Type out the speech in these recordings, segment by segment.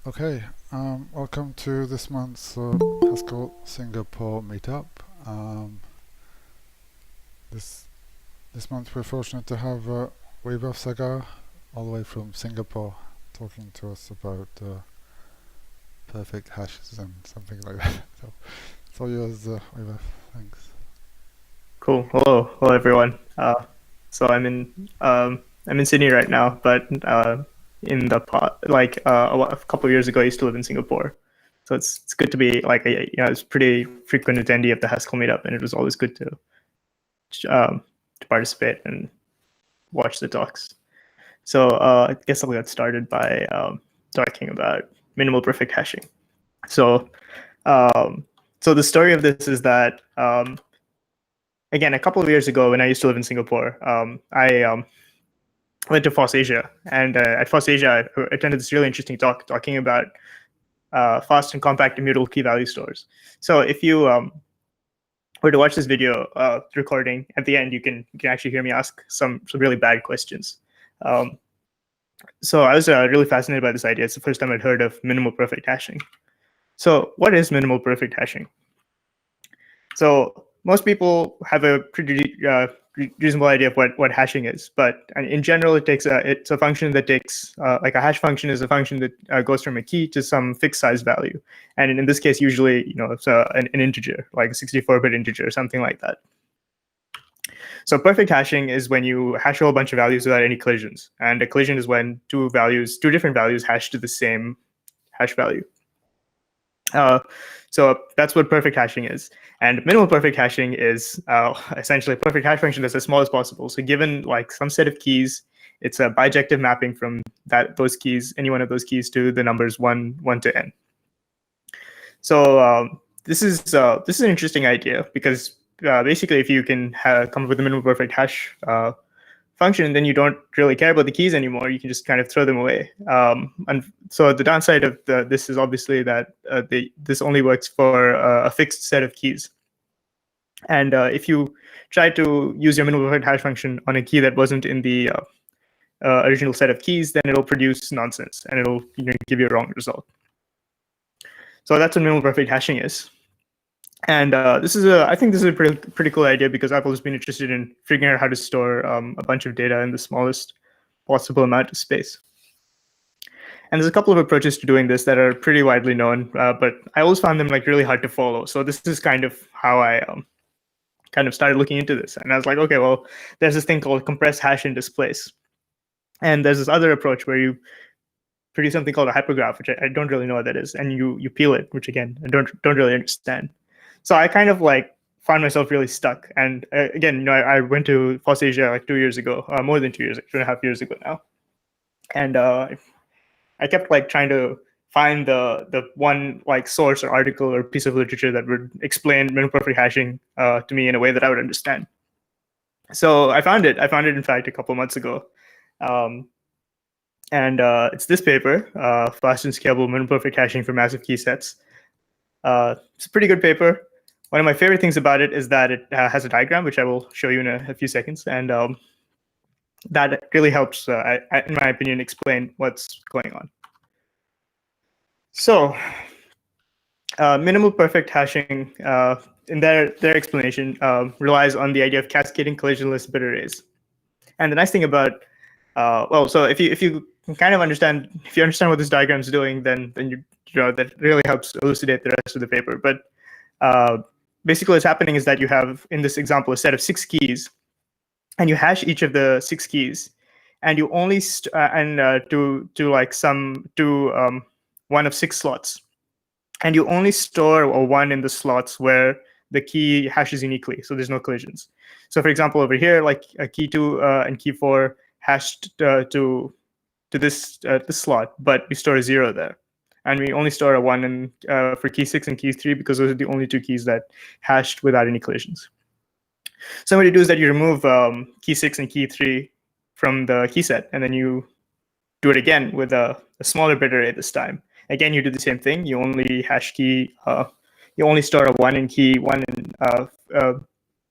Okay, welcome to this month's Haskell Singapore meetup. This month we're fortunate to have Vaibhav Sagar all the way from Singapore talking to us about perfect hashes and something like that. So it's all yours, Vaibhav. Thanks. Cool. Hello everyone. So I'm in Sydney right now, but in the a couple of years ago, I used to live in Singapore. So it's good to be it's pretty frequent attendee of the Haskell meetup, and it was always good to participate and watch the talks. So I guess I'll get started by talking about minimal perfect hashing. So so the story of this is that again, a couple of years ago, when I used to live in Singapore, I went to FOSS Asia, and at FOSS Asia, I attended this really interesting talk talking about fast and compact immutable key value stores. So if you were to watch this video recording, at the end, you can actually hear me ask some really bad questions. So I was really fascinated by this idea. It's the first time I'd heard of minimal perfect hashing. So what is minimal perfect hashing? So most people have a pretty reasonable idea of what hashing is, but in general, it's a function that takes like a hash function is a function that goes from a key to some fixed size value, and in this case, usually it's an integer, like a 64-bit integer or something like that. So perfect hashing is when you hash a whole bunch of values without any collisions, and a collision is when two different values hash to the same hash value. So that's what perfect hashing is. And minimal perfect hashing is essentially a perfect hash function that's as small as possible. So given like some set of keys, it's a bijective mapping from those keys, any one of those keys, to the numbers 1 to n. So this is an interesting idea because basically, if you can come up with a minimal perfect hash function, then you don't really care about the keys anymore. You can just kind of throw them away. And so the downside of this is obviously that this only works for a fixed set of keys. And if you try to use your minimal perfect hash function on a key that wasn't in the original set of keys, then it'll produce nonsense and it'll give you a wrong result. So that's what minimal perfect hashing is. And I think this is a pretty cool idea because I've always been interested in figuring out how to store a bunch of data in the smallest possible amount of space. And there's a couple of approaches to doing this that are pretty widely known, but I always found them really hard to follow. So this is kind of how I kind of started looking into this. And I was like, okay, well, there's this thing called compress hash and displace. And there's this other approach where you produce something called a hypergraph, which I don't really know what that is, and you peel it, which again I don't really understand. So I kind of found myself really stuck. And again, I went to FOSS Asia 2 years ago, more than 2 years, 2.5 years ago now. And I kept trying to find the one source or article or piece of literature that would explain minimal perfect hashing to me in a way that I would understand. So I found it. In fact, a couple months ago. And it's this paper, Fast and Scalable Minimal Perfect Hashing for Massive Key Sets. It's a pretty good paper. One of my favorite things about it is that it has a diagram, which I will show you in a few seconds. And that really helps, in my opinion, explain what's going on. So minimal perfect hashing, in their explanation, relies on the idea of cascading collisionless bit arrays. And the nice thing about, so if you kind of understand, what this diagram is doing, then you that really helps elucidate the rest of the paper. But basically, what's happening is that you have, in this example, a set of 6 keys, and you hash each of the 6 keys, and you only one of 6 slots, and you only store a 1 in the slots where the key hashes uniquely, so there's no collisions. So, for example, over here, key 2 and key 4 hashed to this slot, but we store a 0 there. And we only store a 1 for key 6 and key 3 because those are the only 2 keys that hashed without any collisions. So what you do is that you remove key 6 and key 3 from the key set, and then you do it again with a smaller bit array this time. Again, you do the same thing. You only hash you only store a 1 in key 1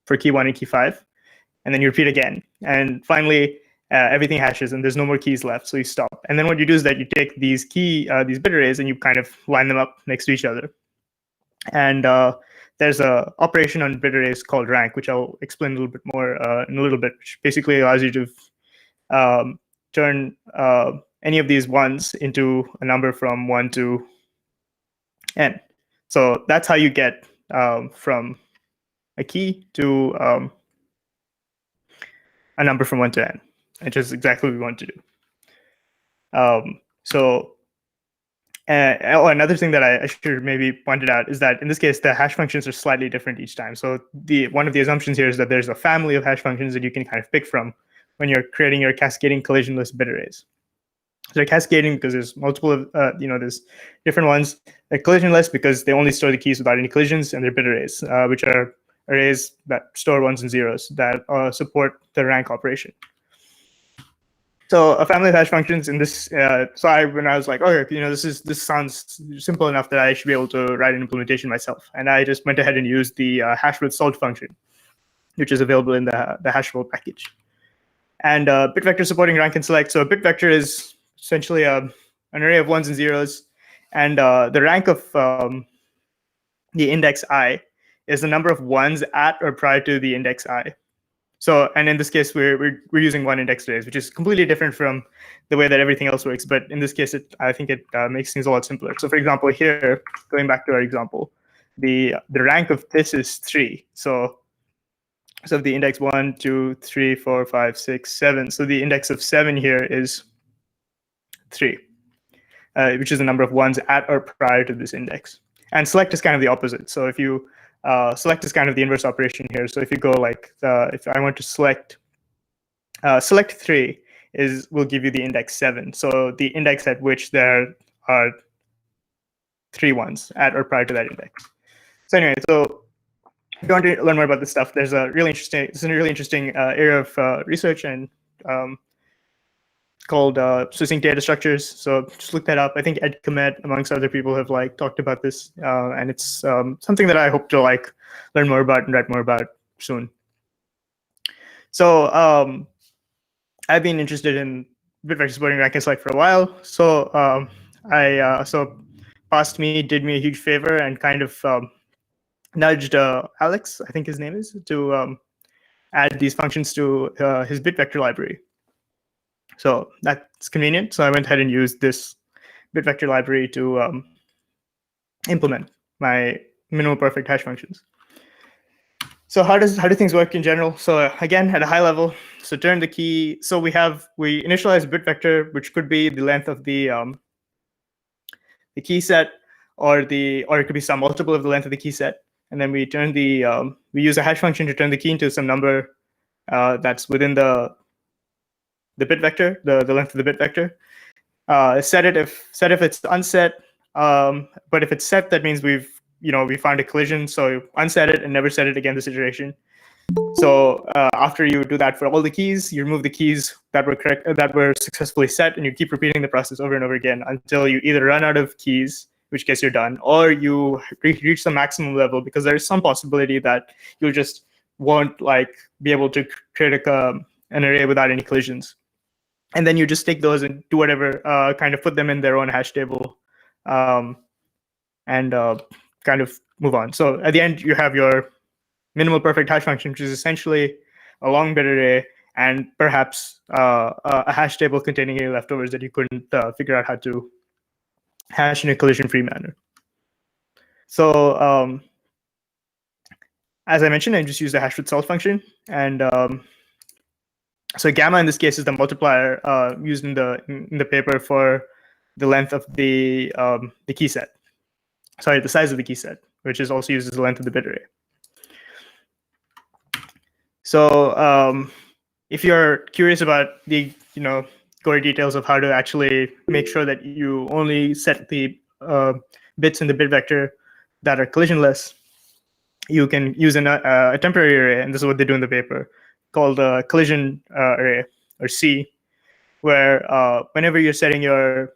for key 1 and key 5, and then you repeat again. And finally, everything hashes and there's no more keys left, so you stop. And then what you do is that you take these bit arrays and you kind of line them up next to each other. And there's a operation on bit arrays called rank, which I'll explain a little bit more in a little bit, which basically allows you to turn any of these ones into a number from 1 to n. So that's how you get from a key to a number from 1 to n, which is exactly what we want to do. Another thing that I should maybe pointed out is that in this case, the hash functions are slightly different each time. So one of the assumptions here is that there's a family of hash functions that you can kind of pick from when you're creating your cascading collisionless bit arrays. So they're cascading because there's multiple, there's different ones. They're collisionless because they only store the keys without any collisions, and they're bit arrays, which are arrays that store ones and zeros that support the rank operation. So a family of hash functions in this. When I was like, okay, this sounds simple enough that I should be able to write an implementation myself, and I just went ahead and used the hash with salt function, which is available in the Haskell package. And bit vector supporting rank and select. So a bit vector is essentially an array of ones and zeros, and the rank of the index I is the number of ones at or prior to the index I. So, and in this case, we're using one index arrays, which is completely different from the way that everything else works. But in this case, I think it makes things a lot simpler. So, for example, here, going back to our example, the rank of this is 3. So the index 1, 2, 3, 4, 5, 6, 7. So the index of 7 here is 3, which is the number of ones at or prior to this index. And select is kind of the opposite. So if you select is kind of the inverse operation here. So if you go like, if I want to select 3 will give you the index 7. So the index at which there are 3 ones at or prior to that index. So anyway, so if you want to learn more about this stuff, there's a really interesting area of research and called succinct data structures. So just look that up. I think Ed Komet, amongst other people, have talked about this, and it's something that I hope to learn more about and write more about soon. So I've been interested in bit vector supporting rank and select for a while. So Past Me did me a huge favor and kind of nudged Alex, I think his name is, to add these functions to his bit vector library. So that's convenient. So I went ahead and used this bit vector library to implement my minimal perfect hash functions. So how do things work in general? So again, at a high level, so turn the key. So we initialize a bit vector, which could be the length of the key set, or it could be some multiple of the length of the key set. And then we turn we use a hash function to turn the key into some number that's within the bit vector, the length of the bit vector. Set it if it's unset, but if it's set, that means we found a collision. So unset it and never set it again this iteration. So after you do that for all the keys, you remove the keys that were successfully set, and you keep repeating the process over and over again until you either run out of keys, in which case you're done, or you reach the maximum level, because there is some possibility that you just won't be able to create an array without any collisions. And then you just take those and do whatever, kind of put them in their own hash table, and kind of move on. So at the end, you have your minimal perfect hash function, which is essentially a long bit array and perhaps a hash table containing any leftovers that you couldn't figure out how to hash in a collision-free manner. So as I mentioned, I just used the hash with salt function, and so gamma in this case is the multiplier used in the paper for the length of the key set. Sorry, the size of the key set, which is also used as the length of the bit array. So if you're curious about the gory details of how to actually make sure that you only set the bits in the bit vector that are collisionless, you can use a temporary array, and this is what they do in the paper, called a collision array, or C, where whenever you're setting your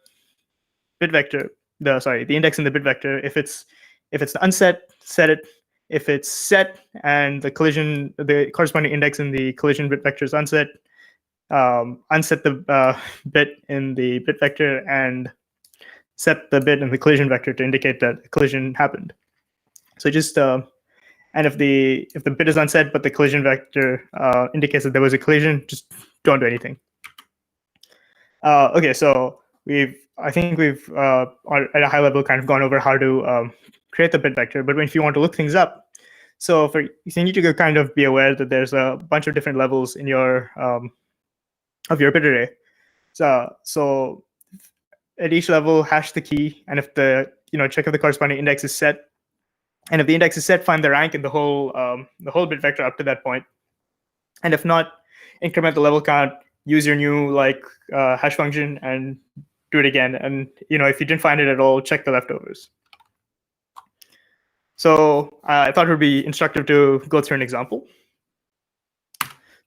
bit vector, the index in the bit vector, if it's unset, set it. If it's set and the corresponding index in the collision bit vector is unset, unset the bit in the bit vector and set the bit in the collision vector to indicate that a collision happened. So just and if the bit is unset but the collision vector indicates that there was a collision, just don't do anything. Okay, so I think we've at a high level kind of gone over how to create the bit vector. But if you want to look things up, so you need to kind of be aware that there's a bunch of different levels in your of your bit array. So at each level, hash the key, and if check if the corresponding index is set, and if the index is set, find the rank in the whole bit vector up to that point, and if not, increment the level count, use your new hash function, and do it again. And if you didn't find it at all, check the leftovers. So I thought it would be instructive to go through an example.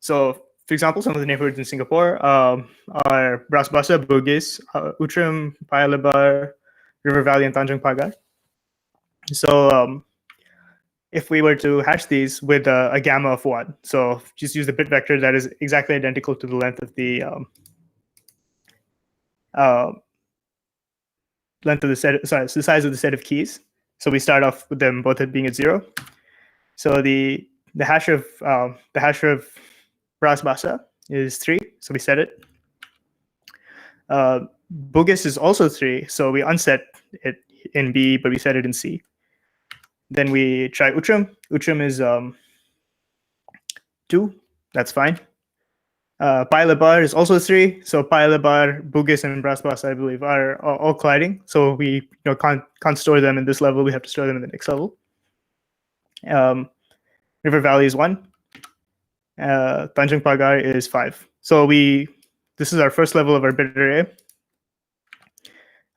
So, for example, some of the neighborhoods in Singapore are Bras Basah, Bugis, Outram, Paya Lebar, River Valley, and Tanjung Pagar. So if we were to hash these with a gamma of 1, so just use the bit vector that is exactly identical to the length of the the size of the set of keys. So we start off with them both being at 0. So the hash of Bras Basah is 3, so we set it. Bugis is also 3, so we unset it in B, but we set it in C. Then we try Outram. Outram is 2, that's fine. Paya Lebar is also 3, so Paya Lebar, Bugis, and Bras Basah, I believe, are all colliding. So we can't store them in this level. We have to store them in the next level. River Valley is 1. Tanjung Pagar is 5. So this is our first level of our bit array.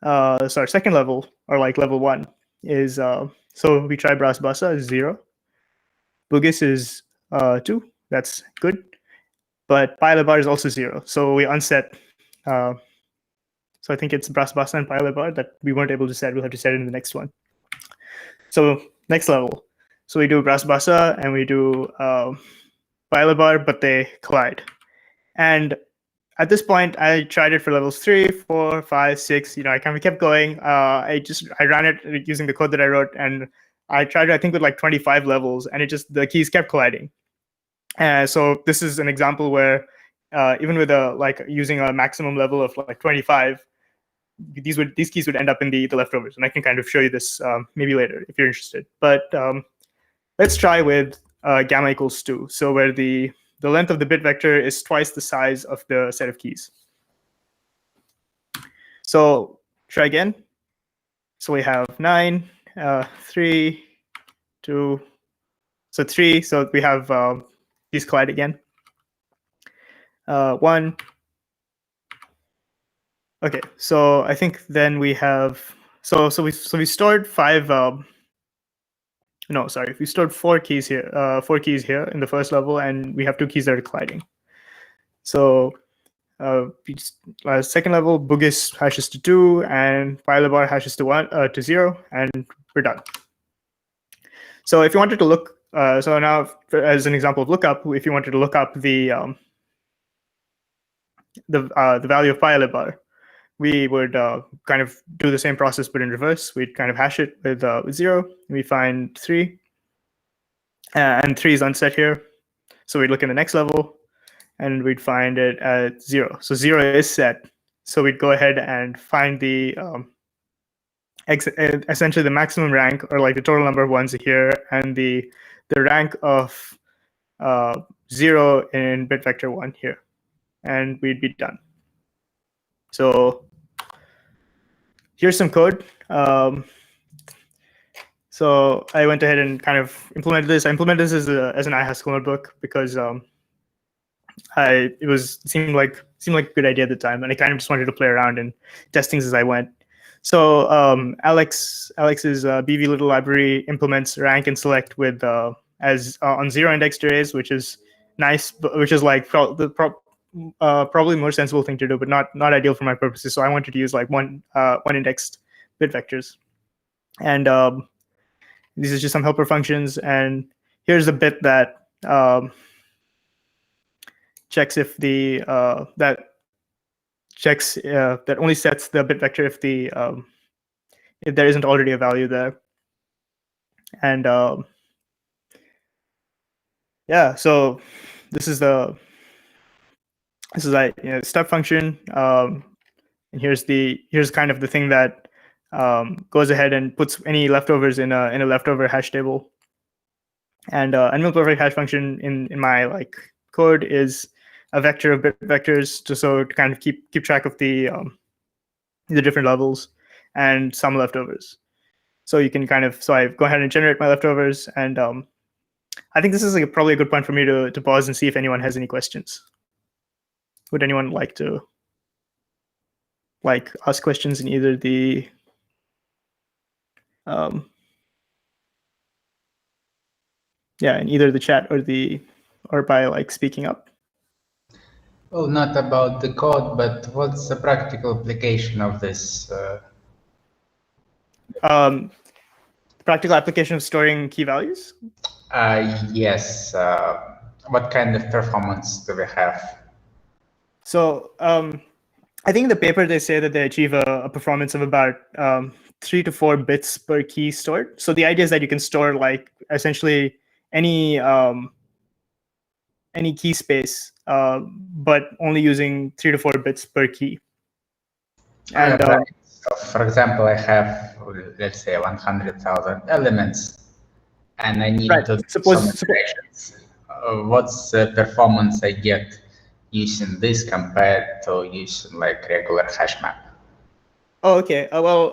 So our second level, or level 1, is so we try Bras Basah is 0. Bugis is 2. That's good. But Paya Lebar is also 0. So we unset. So I think it's Bras Basah and Paya Lebar that we weren't able to set. We'll have to set it in the next one. So next level. So we do Bras Basah and we do Paya Lebar, but they collide. And at this point, I tried it for levels 3, 4, 5, 6. I kind of kept going. I ran it using the code that I wrote, and I tried it, I think, with 25 levels, and the keys kept colliding. So this is an example where even with using a maximum level of 25, these keys would end up in the leftovers, and I can kind of show you this maybe later if you're interested. But let's try with gamma equals 2. So where the length of the bit vector is twice the size of the set of keys. So try again. So we have 9, 3, 2, so 3. So we have these collide again. 1. Okay, so I think then we have so we stored 5. No, sorry, we stored 4 keys here. 4 keys here in the first level, and we have 2 keys that are colliding. So second level, Bugis hashes to 2, and Paya Lebar hashes to 0, and we're done. So if you wanted to look, so now as an example of lookup, if you wanted to look up the value of Paya Lebar, we would kind of do the same process but in reverse. We'd kind of hash it with 0. We find 3, and 3 is unset here. So we'd look in the next level, and we'd find it at 0. So 0 is set. So we'd go ahead and find the essentially the maximum rank, or the total number of ones here, and the rank of 0 in bit vector 1 here, and we'd be done. So here's some code. So I went ahead and kind of implemented this. I implemented this as an iHaskell notebook because it seemed like a good idea at the time, and I kind of just wanted to play around and test things as I went. So Alex's BV little library implements rank and select with as on 0 indexed arrays, which is nice, which is probably more sensible thing to do, but not ideal for my purposes. So I wanted to use one indexed bit vectors, and these are just some helper functions. And here's the bit that checks if the that only sets the bit vector if there isn't already a value there. And yeah, so this is like step function, and here's kind of the thing that goes ahead and puts any leftovers in a leftover hash table. And a perfect hash function in my like code is a vector of bit vectors, to kind of keep track of the different levels and some leftovers. So you can so I go ahead and generate my leftovers, and I think this is like probably a good point for me to pause and see if anyone has any questions. Would anyone like to ask questions in either the in either the chat or by like speaking up? Well, not about the code, but what's the practical application of this? Practical application of storing key values? Yes. What kind of performance do we have? So I think in the paper they say that they achieve a performance of about 3 to 4 bits per key stored. So the idea is that you can store like essentially any key space, but only using 3 to 4 bits per key. And so for example, I have, let's say, 100,000 elements, and I need to do some operations. What's the performance I get using this compared to using like regular hash map? Oh, okay. Well,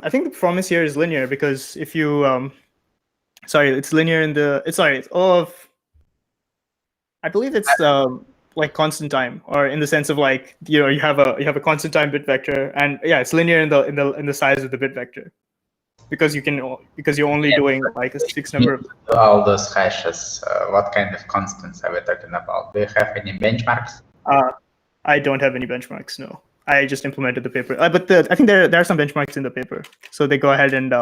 I think the performance here is linear, because if you it's linear in the it's all of, I believe it's like constant time, or in the sense of like you have a constant time bit vector, and yeah, it's linear in the size of the bit vector, because you're only doing like a fixed number of all those hashes. What kind of constants are we talking about? Do you have any benchmarks? I don't have any benchmarks. No, I just implemented the paper. But I think there are some benchmarks in the paper, so they go ahead and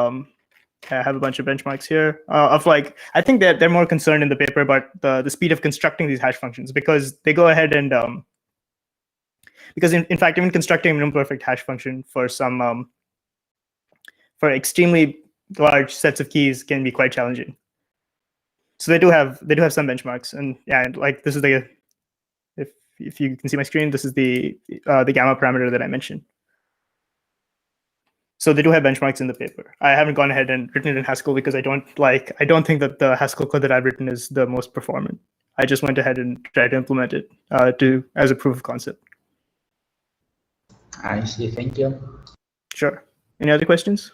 have a bunch of benchmarks here of like, I think they're more concerned in the paper about the speed of constructing these hash functions, because they go ahead and because in fact, even constructing an imperfect hash function for some for extremely large sets of keys can be quite challenging. So they do have some benchmarks, and yeah, like this is the, if you can see my screen, this is the gamma parameter that I mentioned. So they do have benchmarks in the paper. I haven't gone ahead and written it in Haskell because I don't think that the Haskell code that I've written is the most performant. I just went ahead and tried to implement it as a proof of concept. I see. Thank you. Sure. Any other questions?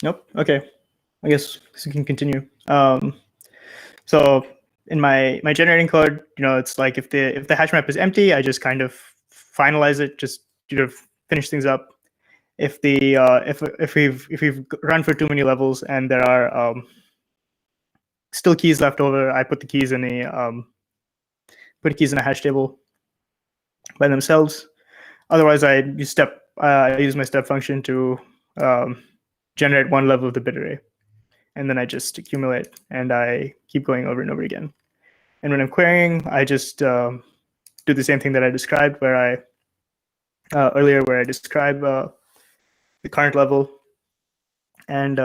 Nope. Okay. I guess we can continue. So in my generating code, it's like if the hash map is empty, I just kind of finalize it, just finish things up. If we've run for too many levels and there are still keys left over, I put the keys in a hash table by themselves. Otherwise, I use my step function to generate one level of the bit array, and then I just accumulate, and I keep going over and over again. And when I'm querying, I just do the same thing that I described, where I earlier, where I describe the current level, and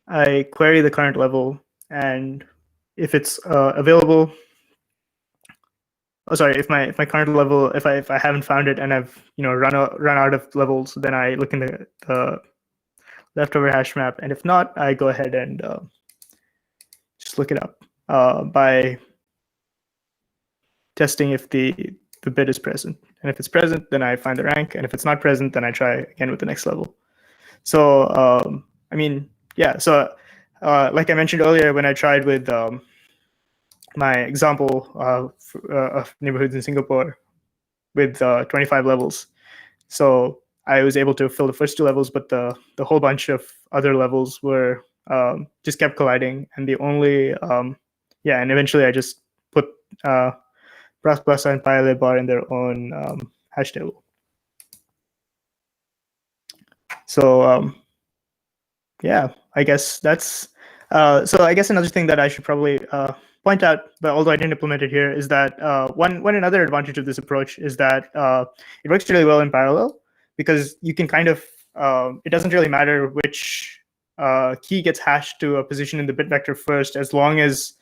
I query the current level, and if it's available, if my current level, if I haven't found it and I've run out of levels, then I look in the leftover hash map, and if not, I go ahead and just look it up by testing if the bit is present. And if it's present, then I find the rank, and if it's not present, then I try again with the next level. So I mean, yeah. So like I mentioned earlier, when I tried with my example of neighborhoods in Singapore with 25 levels, so I was able to fill the first 2 levels, but the whole bunch of other levels were just kept colliding, and the only and eventually I just put Plus and PyLib are in their own hash table. So yeah, I guess that's so I guess another thing that I should probably point out, but although I didn't implement it here, is that one another advantage of this approach is that it works really well in parallel, because you can kind of it doesn't really matter which key gets hashed to a position in the bit vector first, as long as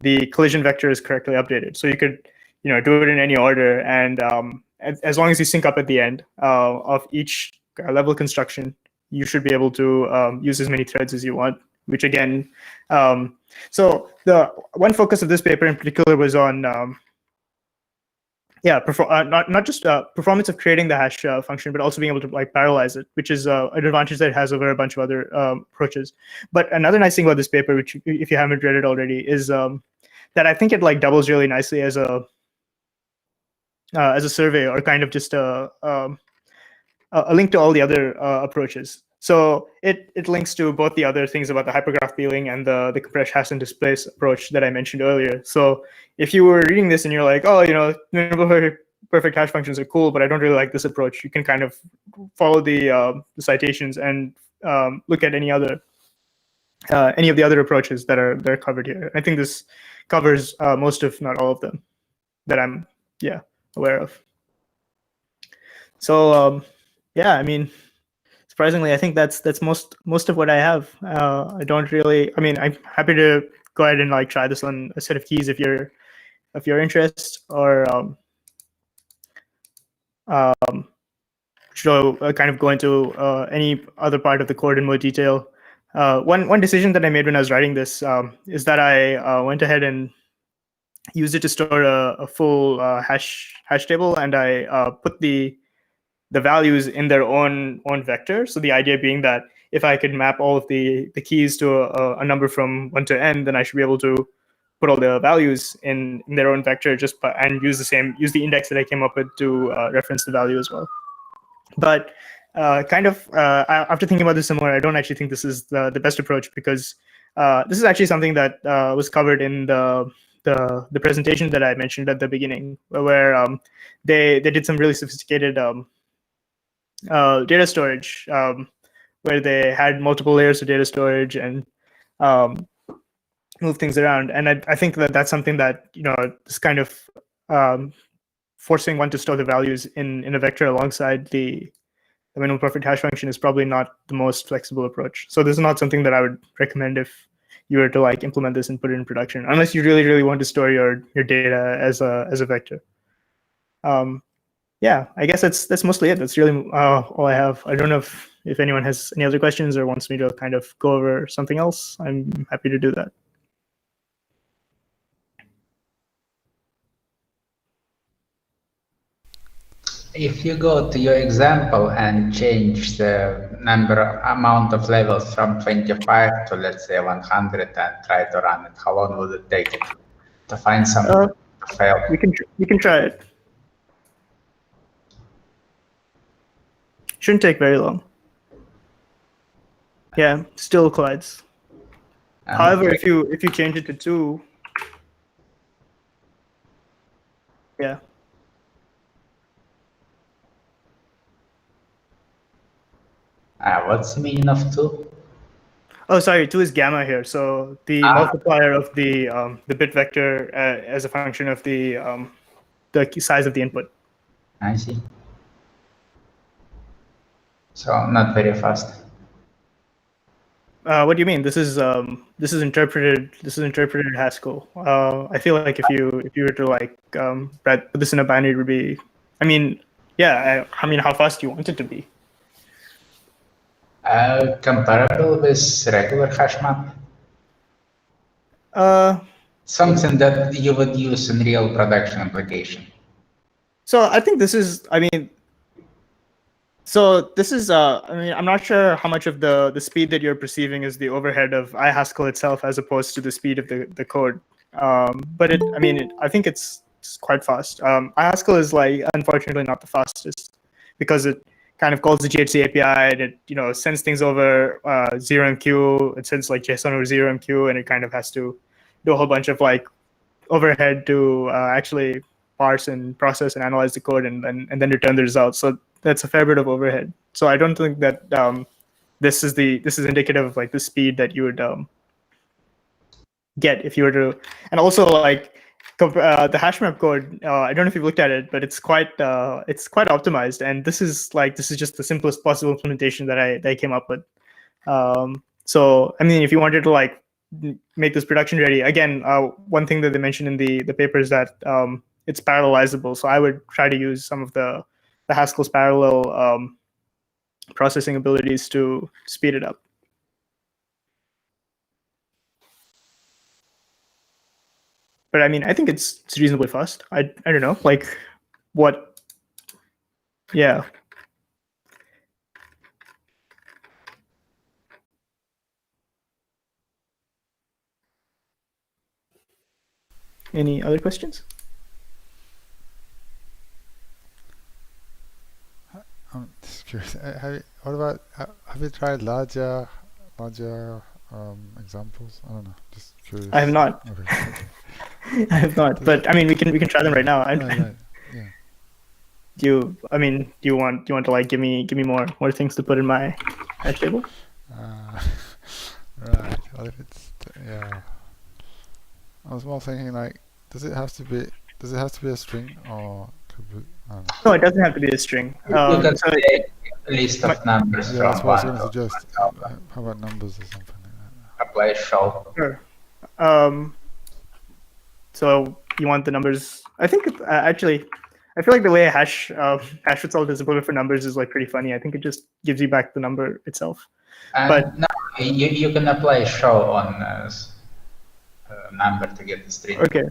the collision vector is correctly updated. So you could do it in any order, and as long as you sync up at the end of each level construction, you should be able to use as many threads as you want, which again, so the one focus of this paper in particular was on not just performance of creating the hash function, but also being able to like parallelize it, which is an advantage that it has over a bunch of other approaches. But another nice thing about this paper, which if you haven't read it already, is that I think it like doubles really nicely as a survey, or kind of just a link to all the other approaches. So it links to both the other things about the hypergraph peeling and the compress hash and displace approach that I mentioned earlier. So if you were reading this and you're like, oh, perfect hash functions are cool, but I don't really like this approach, you can kind of follow the citations and look at any of the other approaches that are covered here. I think this covers most, if not all of them, that I'm aware of. So yeah, I mean, surprisingly, I think that's most of what I have. I don't really. I mean, I'm happy to go ahead and like try this on a set of keys if you're interested, or should I kind of go into any other part of the code in more detail. One decision that I made when I was writing this is that I went ahead and used it to store a full hash table, and I put the values in their own vector. So the idea being that if I could map all of the keys to a number from 1 to n, then I should be able to put all the values in their own vector and use the index that I came up with to reference the value as well. But after thinking about this some more, I don't actually think this is the best approach, because this is actually something that was covered in the presentation that I mentioned at the beginning, where they did some really sophisticated data storage, where they had multiple layers of data storage and move things around. And I think that's something that this kind of forcing one to store the values in a vector alongside the minimal perfect hash function is probably not the most flexible approach. So this is not something that I would recommend if you were to like implement this and put it in production, unless you really, really want to store your data as a vector. Yeah, I guess that's mostly it. That's really all I have. I don't know if anyone has any other questions or wants me to kind of go over something else. I'm happy to do that. If you go to your example and change the amount of levels from 25 to, let's say, 100 and try to run it, how long would it take it to find some fail? We can try it. Shouldn't take very long. Yeah, still collides. However, if you change it to 2, yeah. What's the meaning of 2? Oh, sorry, 2 is gamma here. So the multiplier of the bit vector as a function of the size of the input. I see. So not very fast. What do you mean? This is interpreted. This is interpreted Haskell. I feel like if you were to like put this in a binary, it would be. I mean, yeah. I mean, how fast do you want it to be? Comparable with regular hash map. Something that you would use in real production application. So I think this is. I mean. So this is, I mean, I'm not sure how much of the speed that you're perceiving is the overhead of iHaskell itself as opposed to the speed of the code. But I think it's quite fast. iHaskell is like, unfortunately, not the fastest, because it kind of calls the GHC API and it, sends things over 0MQ. It sends like JSON over 0MQ, and it kind of has to do a whole bunch of like overhead to actually parse and process and analyze the code and then return the results. So that's a fair bit of overhead. So I don't think that this is indicative of like the speed that you would get if you were to. And also like the hash map code, I don't know if you've looked at it, but it's quite optimized. And this is just the simplest possible implementation that I came up with. So I mean, if you wanted to like make this production ready, again, one thing that they mentioned in the paper is that it's parallelizable. So I would try to use some of the Haskell's parallel processing abilities to speed it up. But I mean, I think it's reasonably fast. I don't know, like what? Yeah. Any other questions? I'm just curious. Have you tried larger examples? I don't know. Just curious. I have not. Okay. I have not. But I mean, we can try them right now. Right. Yeah. Do you want to like give me more things to put in my hash table? Right. Well, if it's I was more thinking like, does it have to be a string or could be, I don't know. No, it doesn't have to be a string. You can take a list of numbers Yeah, that's from what I was one going to to suggest. How about numbers or something like that? apply show. Sure. So you want the numbers? I think actually, I feel like the way a hash result is implemented for numbers is like pretty funny. I think it just gives you back the number itself. And But no, you can apply show on number to get the string. okay.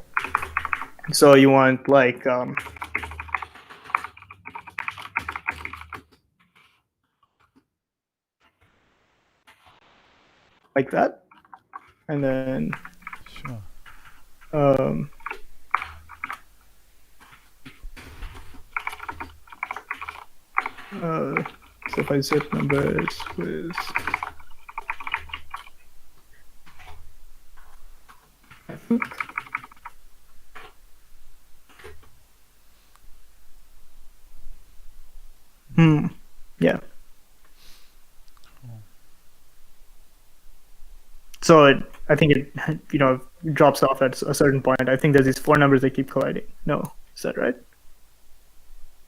So you want like like that, and then Sure. So if I zip numbers with yeah. So I think it drops off at a certain point. I think there's these 4 numbers that keep colliding. No, is that right?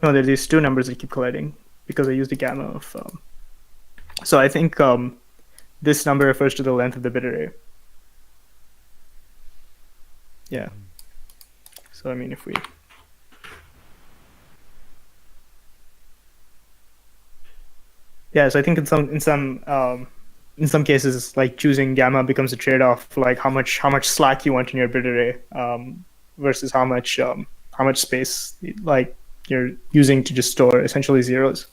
No, there's these 2 numbers that keep colliding because I used a gamma of. So I think this number refers to the length of the bit array. Yeah. So I mean, if we. Yeah, so I think in some cases, like choosing gamma becomes a trade-off, like how much slack you want in your bit array versus how much space like you're using to just store essentially zeros.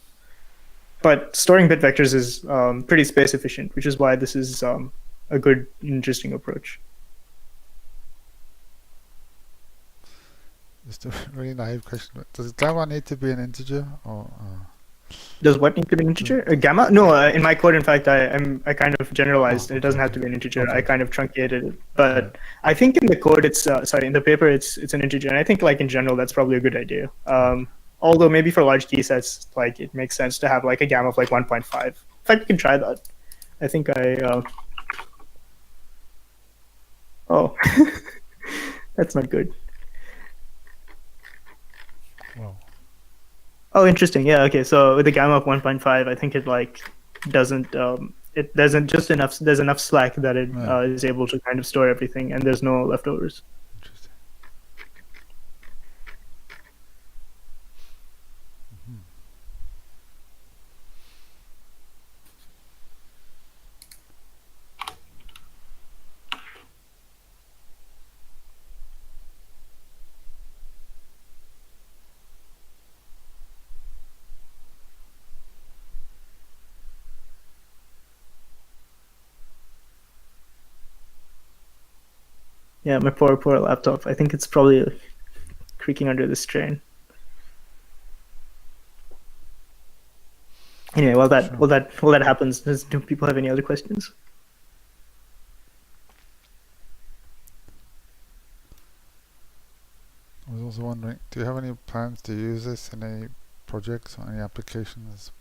But storing bit vectors is pretty space efficient, which is why this is a good, interesting approach. Just a really naive question. Does gamma need to be an integer or? Does what need to be an integer? Gamma? No, in my code, in fact, I kind of generalized, and it doesn't have to be an integer. Okay. I kind of truncated it, but I think in the code, it's in the paper, it's an integer, and I think like in general, that's probably a good idea. Although maybe for large key sets, like it makes sense to have like a gamma of like 1.5. In fact, we can try that. I think oh, that's not good. Wow. Oh, interesting. Yeah. Okay. So with a gamma of 1.5, I think it like doesn't. There's enough slack that it is able to kind of store everything, and there's no leftovers. Interesting. Mm-hmm. Yeah, my poor laptop. I think it's probably creaking under the strain. Anyway, while that happens, do people have any other questions? I was also wondering, do you have any plans to use this in any projects or any applications?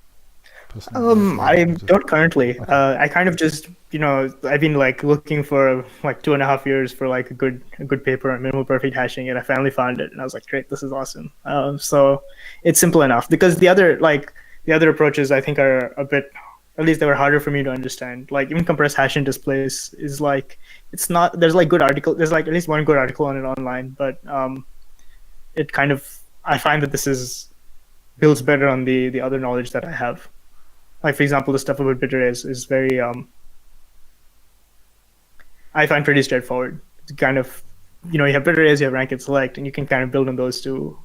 I don't currently. Okay. I kind of just, I've been like looking for like 2.5 years for like a good paper on minimal perfect hashing, and I finally found it, and I was like, great, this is awesome. So it's simple enough, because the other approaches I think are a bit, at least they were harder for me to understand. Like even compressed hashing displays is like, it's not, there's like at least one good article on it online, but it kind of, I find that this is builds better on the other knowledge that I have. Like, for example, the stuff about bit arrays is very, I find pretty straightforward. It's kind of, you have bit arrays, you have rank and select, and you can kind of build on those to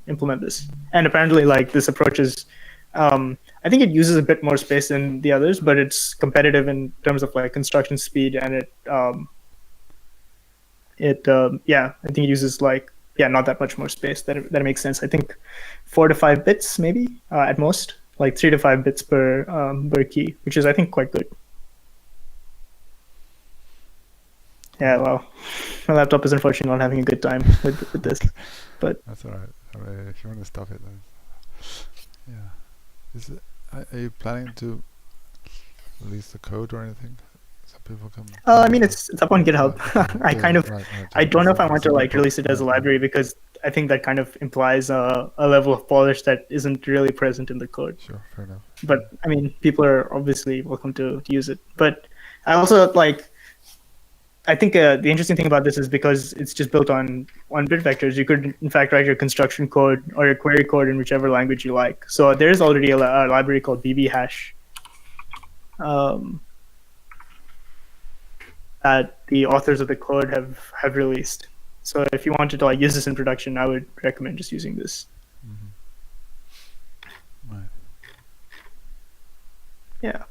implement this. And apparently, like, this approach is, I think it uses a bit more space than the others, but it's competitive in terms of like construction speed, and I think it uses like, not that much more space. That makes sense. I think 4 to 5 bits maybe at most, like 3 to 5 bits per key, which is I think quite good. Yeah, well, my laptop is unfortunately not having a good time with this, but that's all right. If you want to stop it, then yeah. Are you planning to release the code or anything? So people can. I mean, it's up on GitHub. I don't know if I want to like release it as a library, because I think that kind of implies a level of polish that isn't really present in the code. Sure, fair enough. But I mean, people are obviously welcome to use it. But I also like, I think the interesting thing about this is because it's just built on bit vectors, you could in fact write your construction code or your query code in whichever language you like. So there is already a library called bbhash that the authors of the code have released. So if you wanted to like use this in production, I would recommend just using this. Mm-hmm. Right. Yeah.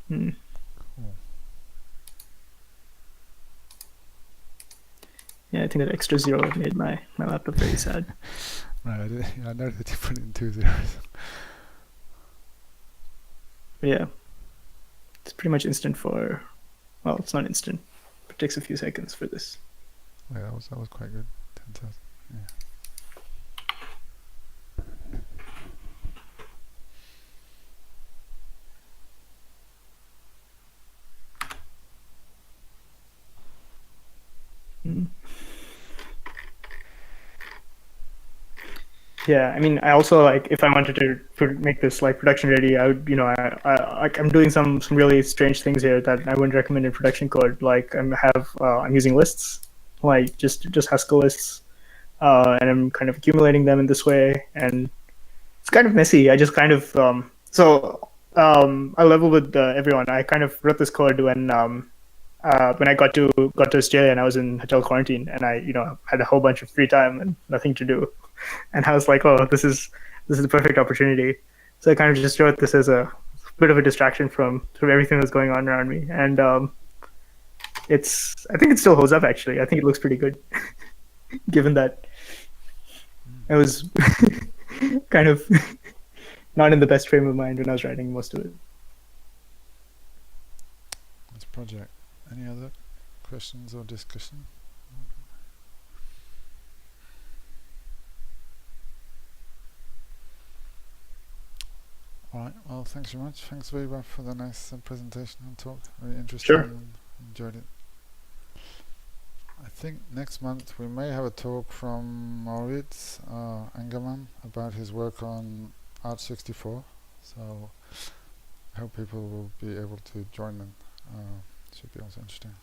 Cool. Yeah, I think that extra 0 made my laptop very sad. Right, I noticed that you put in 2 zeros. Yeah. It's pretty much instant for, well, it's not instant, but it takes a few seconds for this. Yeah, that was quite good. 10,000. Yeah. Yeah, I mean, I also like, if I wanted to make this like production ready, I would, I'm doing some really strange things here that I wouldn't recommend in production code. Like I'm using lists, like just Haskell lists, and I'm kind of accumulating them in this way, and it's kind of messy. I just kind of I level with everyone. I kind of wrote this code when I got to Australia and I was in hotel quarantine, and I had a whole bunch of free time and nothing to do. And I was like, oh, this is the perfect opportunity. So I kind of just wrote this as a bit of a distraction from everything that's going on around me. And I think it still holds up, actually. I think it looks pretty good, given that I was kind of not in the best frame of mind when I was writing most of it. This project. Any other questions or discussion? Alright, well, thanks very much. Thanks, Vaibhav, for the nice presentation and talk. Very interesting. Sure. And enjoyed it. I think next month we may have a talk from Maurits Engelmann about his work on Arch64. So I hope people will be able to join them. Should be also interesting.